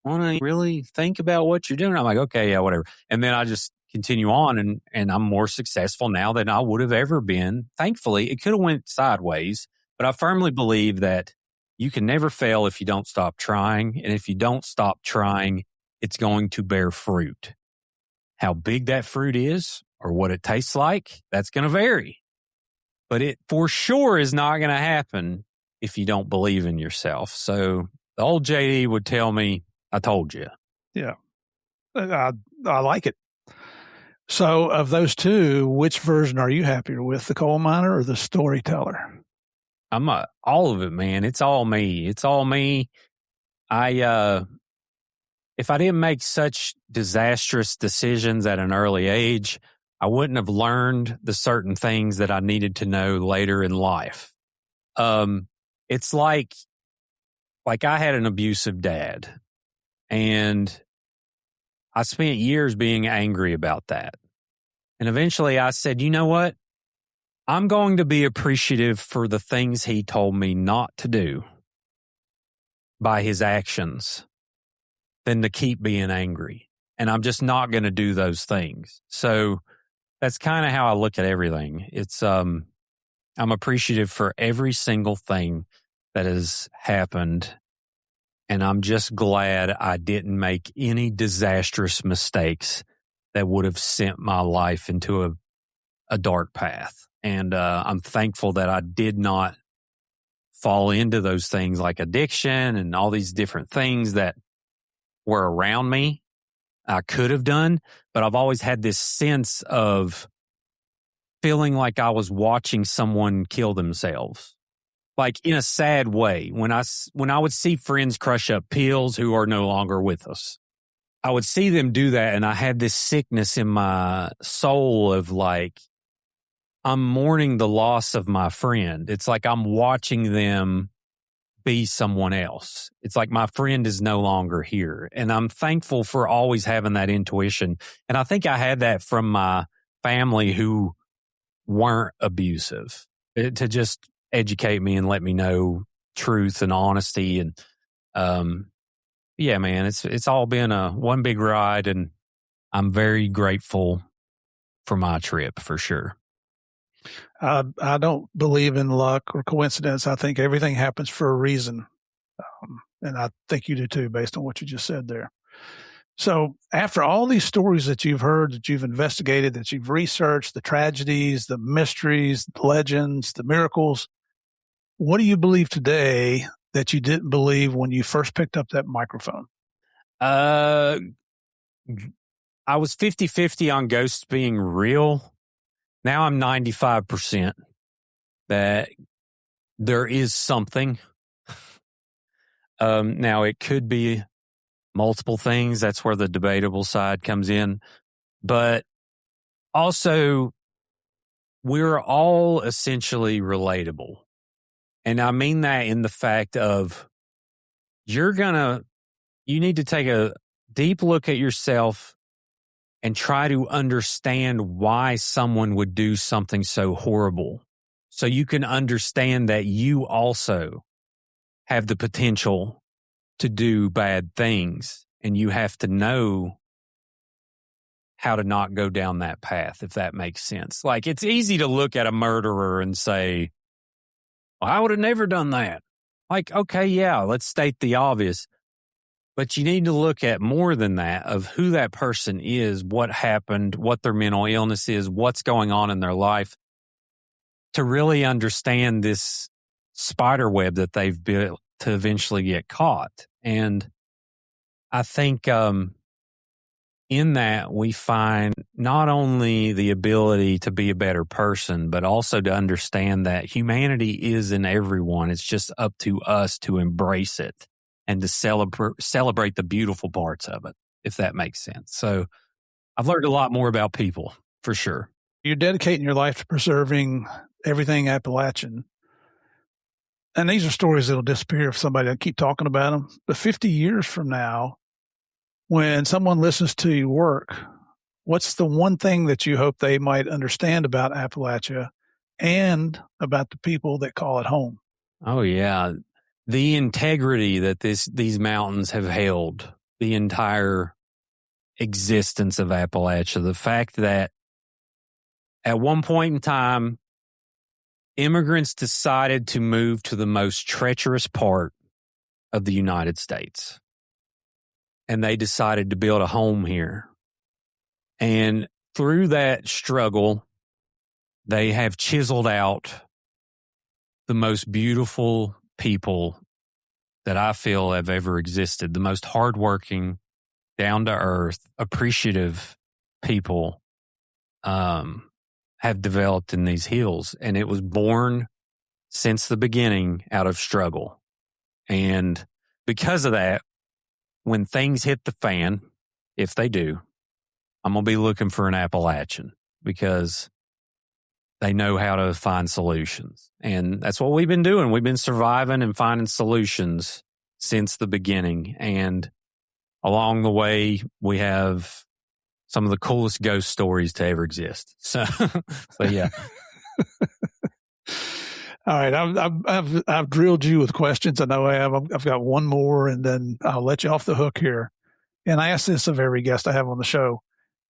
A: really think about what you're doing. I'm like, okay, yeah, whatever. And then I just continue on and I'm more successful now than I would have ever been. Thankfully, it could have went sideways, but I firmly believe that you can never fail if you don't stop trying. And if you don't stop trying, it's going to bear fruit. How big that fruit is or what it tastes like, that's going to vary. But it for sure is not going to happen if you don't believe in yourself. So the old JD would tell me, I told you.
B: Yeah. I like it. So of those two, which version are you happier with, the coal miner or the storyteller?
A: I'm all of it, man. It's all me. It's all me. If I didn't make such disastrous decisions at an early age, I wouldn't have learned the certain things that I needed to know later in life. It's like I had an abusive dad and I spent years being angry about that. And eventually I said, you know what? I'm going to be appreciative for the things he told me not to do by his actions than to keep being angry. And I'm just not going to do those things. So that's kind of how I look at everything. It's, I'm appreciative for every single thing that has happened. And I'm just glad I didn't make any disastrous mistakes that would have sent my life into a dark path. And I'm thankful that I did not fall into those things like addiction and all these different things that were around me. I could have done, but I've always had this sense of feeling like I was watching someone kill themselves, like in a sad way. When I would see friends crush up pills who are no longer with us, I would see them do that, and I had this sickness in my soul of like, I'm mourning the loss of my friend. It's like I'm watching them be someone else. It's like my friend is no longer here. And I'm thankful for always having that intuition. And I think I had that from my family who weren't abusive, to just educate me and let me know truth and honesty. And yeah, man, it's all been one big ride, and I'm very grateful for my trip for sure.
B: I don't believe in luck or coincidence. I think everything happens for a reason. And I think you do too, based on what you just said there. So after all these stories that you've heard, that you've investigated, that you've researched, the tragedies, the mysteries, the legends, the miracles, what do you believe today that you didn't believe when you first picked up that microphone?
A: I was 50-50 on ghosts being real. Now I'm 95% that there is something. Now it could be multiple things. That's where the debatable side comes in. But also, we're all essentially relatable. And I mean that in the fact of you need to take a deep look at yourself and try to understand why someone would do something so horrible, so you can understand that you also have the potential to do bad things, and you have to know how to not go down that path, if that makes sense. Like, it's easy to look at a murderer and say, well, I would have never done that. Like, okay, yeah, let's state the obvious. But you need to look at more than that, of who that person is, what happened, what their mental illness is, what's going on in their life, to really understand this spider web that they've built to eventually get caught. And I think in that we find not only the ability to be a better person, but also to understand that humanity is in everyone. It's just up to us to embrace it and to celebrate the beautiful parts of it, if that makes sense. So I've learned a lot more about people, for sure.
B: You're dedicating your life to preserving everything Appalachian. And these are stories that'll disappear if somebody doesn't keep talking about them. But 50 years from now, when someone listens to your work, what's the one thing that you hope they might understand about Appalachia and about the people that call it home?
A: Oh, yeah. The integrity that these mountains have held the entire existence of Appalachia. The fact that at one point in time, immigrants decided to move to the most treacherous part of the United States. And they decided to build a home here. And through that struggle, they have chiseled out the most beautiful people that I feel have ever existed, the most hardworking, down-to-earth, appreciative people have developed in these hills. And it was born since the beginning out of struggle. And because of that, when things hit the fan, if they do, I'm going to be looking for an Appalachian, because they know how to find solutions. And that's what we've been doing. We've been surviving and finding solutions since the beginning. And along the way, we have some of the coolest ghost stories to ever exist. So yeah.
B: All right. I've drilled you with questions. I know I have. I've got one more, and then I'll let you off the hook here. And I ask this of every guest I have on the show.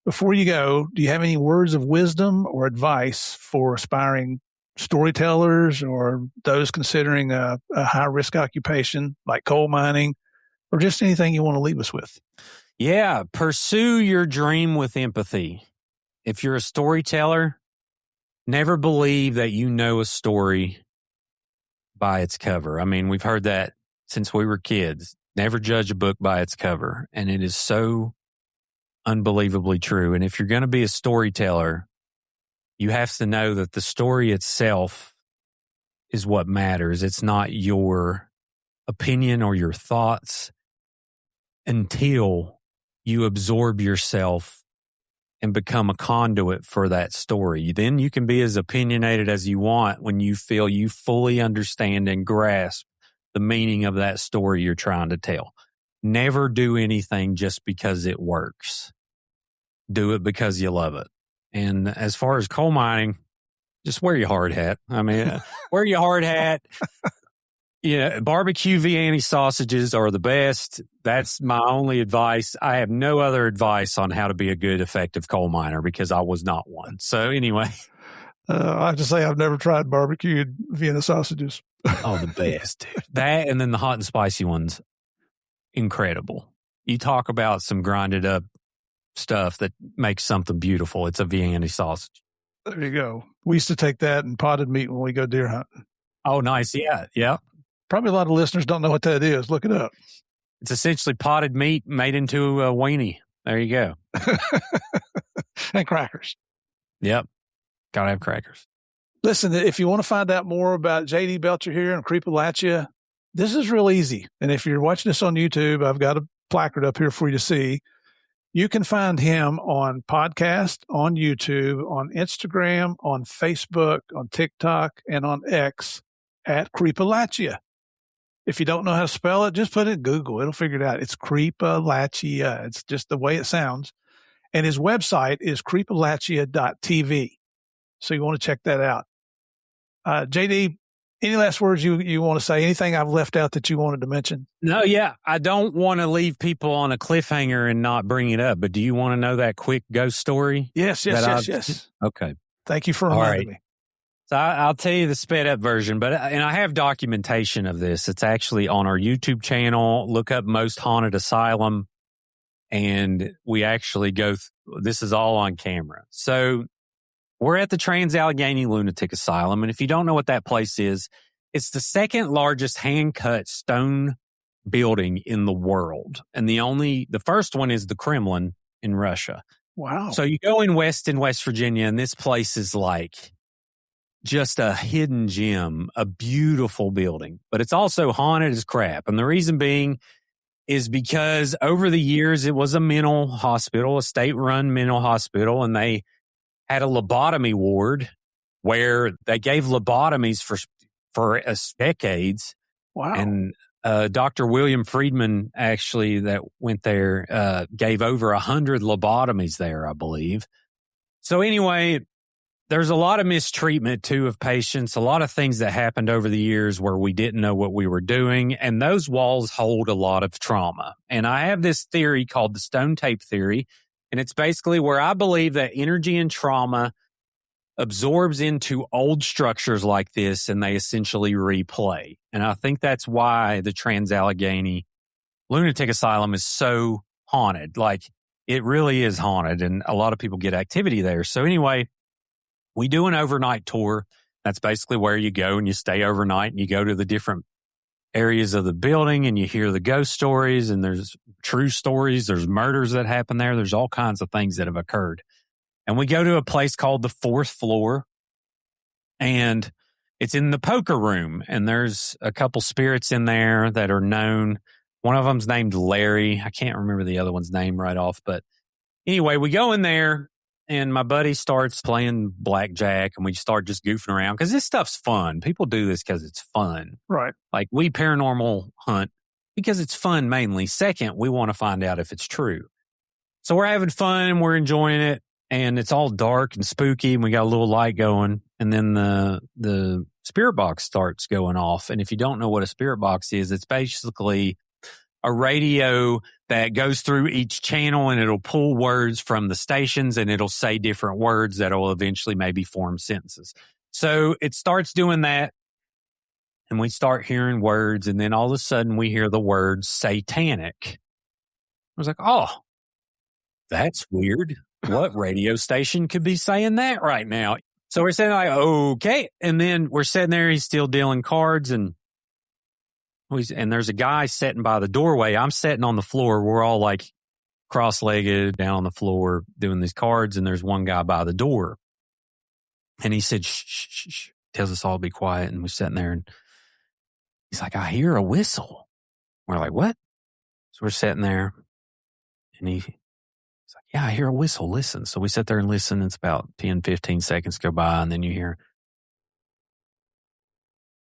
B: Before you go, do you have any words of wisdom or advice for aspiring storytellers or those considering a high-risk occupation like coal mining, or just anything you want to leave us with?
A: Yeah, pursue your dream with empathy. If you're a storyteller, never believe that you know a story by its cover. I mean, we've heard that since we were kids. Never judge a book by its cover. And it is so unbelievably true. And if you're going to be a storyteller, you have to know that the story itself is what matters. It's not your opinion or your thoughts until you absorb yourself and become a conduit for that story. Then you can be as opinionated as you want when you feel you fully understand and grasp the meaning of that story you're trying to tell. Never do anything just because it works. Do it because you love it. And as far as coal mining, just wear your hard hat. I mean, wear your hard hat. Yeah, barbecue Vienna sausages are the best. That's my only advice. I have no other advice on how to be a good, effective coal miner because I was not one. So anyway.
B: I have to say I've never tried barbecued Vienna sausages.
A: Oh, the best, dude. That and then the hot and spicy ones. Incredible. You talk about some grinded up stuff that makes something beautiful. It's a Vienna sausage.
B: There you go. We used to take that and potted meat when we go deer hunting.
A: Oh, nice. Yeah. Yeah.
B: Probably a lot of listeners don't know what that is. Look it up.
A: It's essentially potted meat made into a weenie. There you go.
B: And crackers.
A: Yep. Gotta have crackers.
B: Listen, if you want to find out more about J.D. Belcher here in Creepalachia, this is real easy. And if you're watching this on YouTube, I've got a placard up here for you to see. You can find him on podcast, on YouTube, on Instagram, on Facebook, on TikTok, and on X at Creepalachia. If you don't know how to spell it, just put it in Google. It'll figure it out. It's Creepalachia. It's just the way it sounds. And his website is creepalachia.tv. So you want to check that out. JD, any last words you want to say? Anything I've left out that you wanted to mention?
A: No, yeah. I don't want to leave people on a cliffhanger and not bring it up, but do you want to know that quick ghost story?
B: Yes.
A: Okay.
B: Thank you for reminding me.
A: So I'll tell you the sped up version, and I have documentation of this. It's actually on our YouTube channel. Look up Most Haunted Asylum, and we actually this is all on camera. So we're at the Trans-Allegheny Lunatic Asylum, and if you don't know what that place is, it's the second largest hand-cut stone building in the world. And the first one is the Kremlin in Russia.
B: Wow.
A: So you go in West Virginia, and this place is like just a hidden gem, a beautiful building, but it's also haunted as crap. And the reason being is because over the years, it was a mental hospital, a state-run mental hospital, and they had a lobotomy ward where they gave lobotomies for decades.
B: Wow.
A: And Dr. William Friedman, actually, that went there, gave over 100 lobotomies there, I believe. So anyway, there's a lot of mistreatment, too, of patients, a lot of things that happened over the years where we didn't know what we were doing, and those walls hold a lot of trauma. And I have this theory called the stone tape theory, and it's basically where I believe that energy and trauma absorbs into old structures like this, and they essentially replay. And I think that's why the Trans-Allegheny Lunatic Asylum is so haunted. Like, it really is haunted, and a lot of people get activity there. So anyway, we do an overnight tour. That's basically where you go and you stay overnight and you go to the different areas of the building and you hear the ghost stories, and there's true stories. There's murders that happen there. There's all kinds of things that have occurred. And we go to a place called the fourth floor, and it's in the poker room, and there's a couple spirits in there that are known. One of them's named Larry. I can't remember the other one's name right off, but anyway, we go in there. And my buddy starts playing blackjack, and we start just goofing around because this stuff's fun. People do this because it's fun.
B: Right.
A: Like, we paranormal hunt because it's fun mainly. Second, we want to find out if it's true. So we're having fun and we're enjoying it, and it's all dark and spooky, and we got a little light going. And then the spirit box starts going off. And if you don't know what a spirit box is, it's basically a radio that goes through each channel, and it'll pull words from the stations, and it'll say different words that will eventually maybe form sentences. So it starts doing that, and we start hearing words, and then all of a sudden we hear the word satanic. I was like, oh, that's weird. What radio station could be saying that right now? So we're saying like, okay. And then we're sitting there. He's still dealing cards and there's a guy sitting by the doorway. I'm sitting on the floor. We're all like cross-legged down on the floor doing these cards. And there's one guy by the door. And he said, shh, shh, shh, shh. Tells us all to be quiet. And we're sitting there and he's like, I hear a whistle. We're like, what? So we're sitting there and he's like, yeah, I hear a whistle. Listen. So we sit there and listen. It's about 10, 15 seconds go by. And then you hear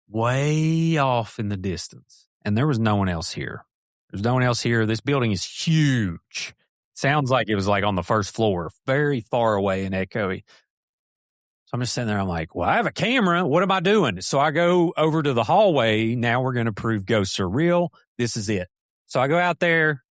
A: way off in the distance. And there was no one else here. There's no one else here. This building is huge. Sounds like it was like on the first floor, very far away and echoey. So I'm just sitting there. I'm like, well, I have a camera. What am I doing? So I go over to the hallway. Now we're going to prove ghosts are real. This is it. So I go out there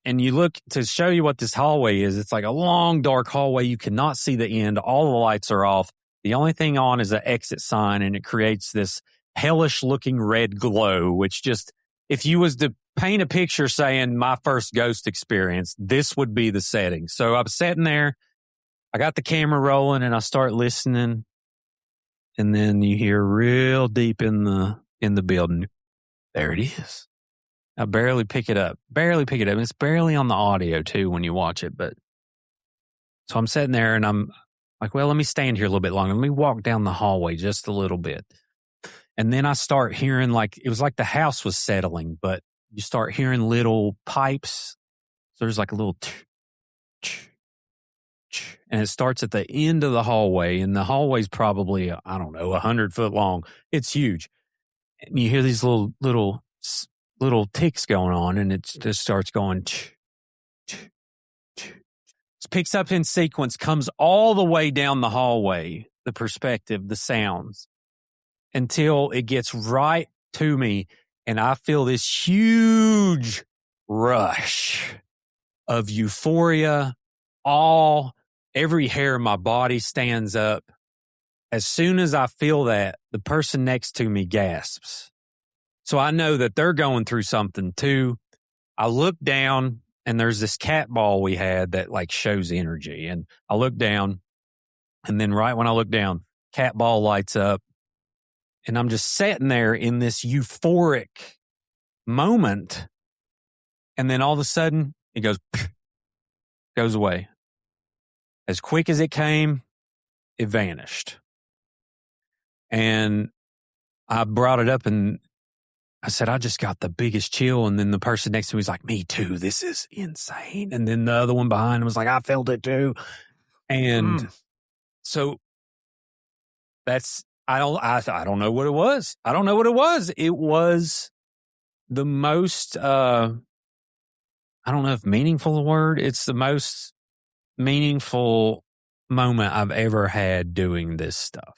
A: and you look to show you what this hallway is. It's like a long, dark hallway. You cannot see the end. All the lights are off. The only thing on is an exit sign, and it creates this hellish looking red glow, which just, if you was to paint a picture saying my first ghost experience, this would be the setting. So I'm sitting there. I got the camera rolling and I start listening, and then you hear real deep in the building. There it is. I barely pick it up. It's barely on the audio too when you watch it. But so I'm sitting there and I'm like, well, let me stand here a little bit longer. Let me walk down the hallway just a little bit. And then I start hearing like, it was like the house was settling, but you start hearing little pipes. So there's like a little and it starts at the end of the hallway, and the hallway's probably, I don't know, 100 foot long. It's huge. And you hear these little ticks going on, and it just starts going. It picks up in sequence, comes all the way down the hallway, the perspective, the sounds, until it gets right to me, and I feel this huge rush of euphoria, awe. Every hair in my body stands up. As soon as I feel that, the person next to me gasps. So I know that they're going through something too. I look down and there's this cat ball we had that like shows energy. And I look down, and then right when I look down, cat ball lights up, and I'm just sitting there in this euphoric moment. And then all of a sudden it goes away. As quick as it came, it vanished. And I brought it up and I said, I just got the biggest chill. And then the person next to me was like, me too. This is insane. And then the other one behind was like, I felt it too. And so that's, I don't know what it was. I don't know what it was. It was the most, I don't know if meaningful a word. It's the most meaningful moment I've ever had doing this stuff,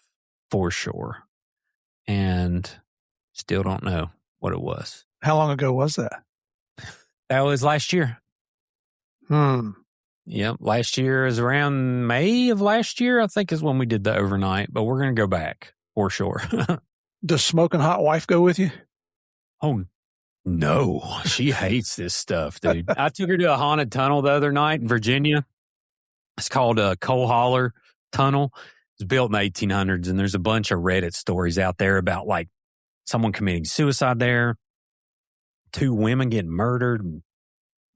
A: for sure. And still don't know what it was.
B: How long ago was that?
A: That was last year. Yep. Last year is around May of last year, I think, is when we did the overnight, but we're going to go back for sure.
B: Does smoking hot wife go with you?
A: Oh, no. She hates this stuff, dude. I took her to a haunted tunnel the other night in Virginia. It's called a Coal Holler Tunnel. It was built in the 1800s, and there's a bunch of Reddit stories out there about like someone committing suicide there, 2 women getting murdered, and a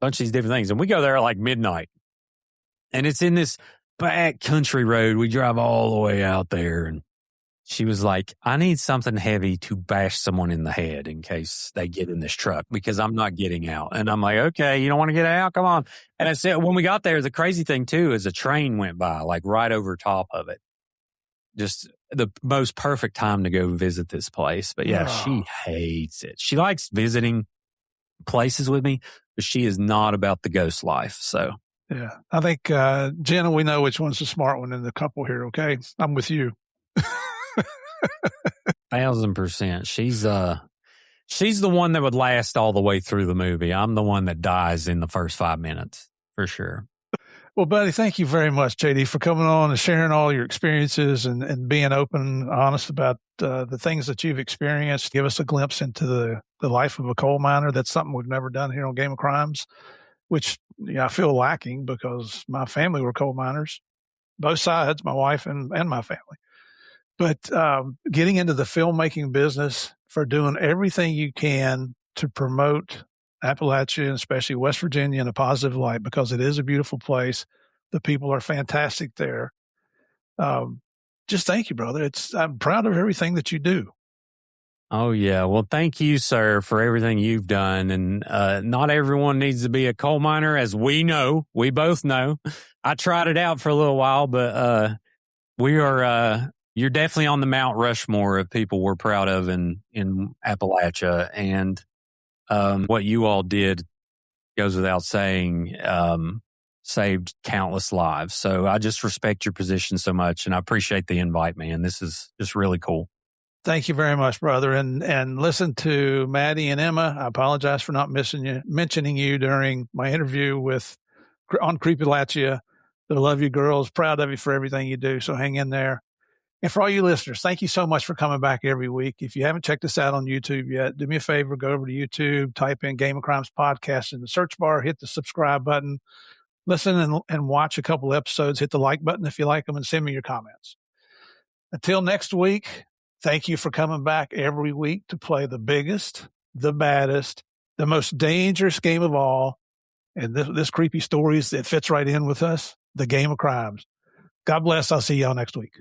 A: bunch of these different things. And we go there at like midnight, and it's in this back country road. We drive all the way out there, and she was like, I need something heavy to bash someone in the head in case they get in this truck, because I'm not getting out. And I'm like, okay, you don't want to get out? Come on. And I said, when we got there, the crazy thing too is a train went by like right over top of it. Just the most perfect time to go visit this place. But yeah, She hates it. She likes visiting places with me, but she is not about the ghost life. So
B: yeah, I think, Jenna, we know which one's the smart one in the couple here. Okay. I'm with you.
A: 1,000%. She's the one that would last all the way through the movie. I'm the one that dies in the first 5 minutes, for sure.
B: Well, buddy, thank you very much, JD, for coming on and sharing all your experiences and being open, honest about the things that you've experienced. Give us a glimpse into the life of a coal miner. That's something we've never done here on Game of Crimes. which I feel lacking because my family were coal miners, both sides, my wife and my family. But getting into the filmmaking business, for doing everything you can to promote Appalachia, and especially West Virginia, in a positive light, because it is a beautiful place. The people are fantastic there. Just thank you, brother. I'm proud of everything that you do.
A: Oh, yeah. Well, thank you, sir, for everything you've done. And not everyone needs to be a coal miner, as we know. We both know. I tried it out for a little while, but you're definitely on the Mount Rushmore of people we're proud of in Appalachia. And what you all did goes without saying, saved countless lives. So I just respect your position so much, and I appreciate the invite, man. This is just really cool.
B: Thank you very much, brother. And listen to Maddie and Emma. I apologize for not mentioning you during my interview on Creepalachia. I love you, girls. Proud of you for everything you do. So hang in there. And for all you listeners, thank you so much for coming back every week. If you haven't checked us out on YouTube yet, do me a favor, go over to YouTube, type in Game of Crimes Podcast in the search bar, hit the subscribe button, listen and watch a couple episodes, hit the like button if you like them, and send me your comments. Until next week, thank you for coming back every week to play the biggest, the baddest, the most dangerous game of all. And this creepy stories that fits right in with us, the Game of Crimes. God bless. I'll see y'all next week.